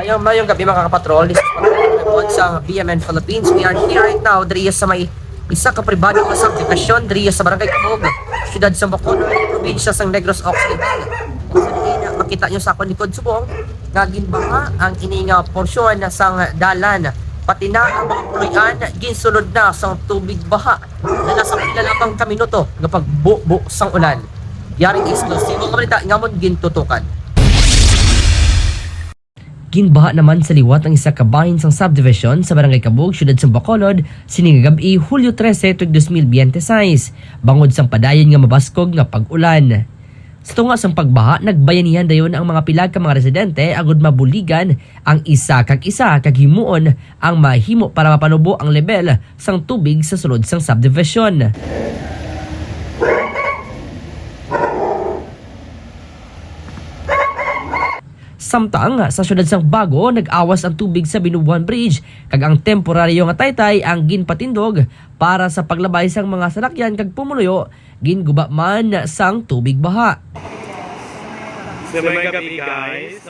Mayong gabi mga kapatrol. This is Patrol sa BMN Philippines. We are here right now diriya sa may isa ka pribado nga subdivision diriya sa Barangay Cabog, siyudad sa Bacolod, probinsya sa Negros Occidental. Sa makita nyo sa akong likod subong nga ginbaha ang ininga porsyon sang dalan, pati na ang mga puloyan ginsulod na sa tubig baha na nasa pilalapang kaminuto nga pagbubo sang ulan. Yaring eksklusibo nga balita nga mon gintutukan. Ginbaha naman sa liwat ang isa ka bahin sang subdivision sa Barangay Cabog, siyudad sa Bacolod, sining gabi Hulyo 13, 2026, bangod sang padayon nga mabaskog nga pag-ulan. Sa tunga sang pagbaha, nagbayanihan dayon ang mga pilag ka mga residente agud mabuligan ang isa kag himuon ang mahimo para mapanubo ang level sang tubig sa sulod sang subdivision. Samtang sa siyudad sang Bago, nag-awas ang tubig sa Binubuan Bridge kag ang temporaryo nga taytay ang ginpatindog para sa paglabay sang mga salakyan kag pumuluyo ginguba man sang tubig baha. Sa may gabi guys,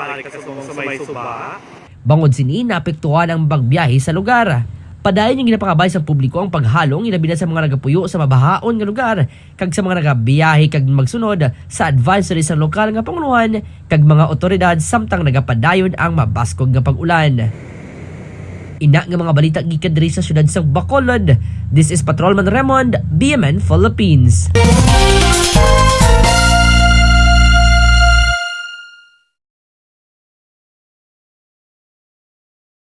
alik ka sa may suba. Bangod sini naapektuhan ang bagbiyahe sa lugar. Padayon yung ginapakabay sa publiko ang paghalong ilabi na sa mga nagapuyo sa mabahaon nga lugar kag sa mga nagabiyahe kag magsunod sa advisory sa lokal nga pangunuhan kag mga otoridad samtang nagapadayon ang mabaskog nga pag-ulan. Ina nga mga balita gikan diri sa siyudad sa Bacolod. This is Patrolman Raymond, BMN Philippines.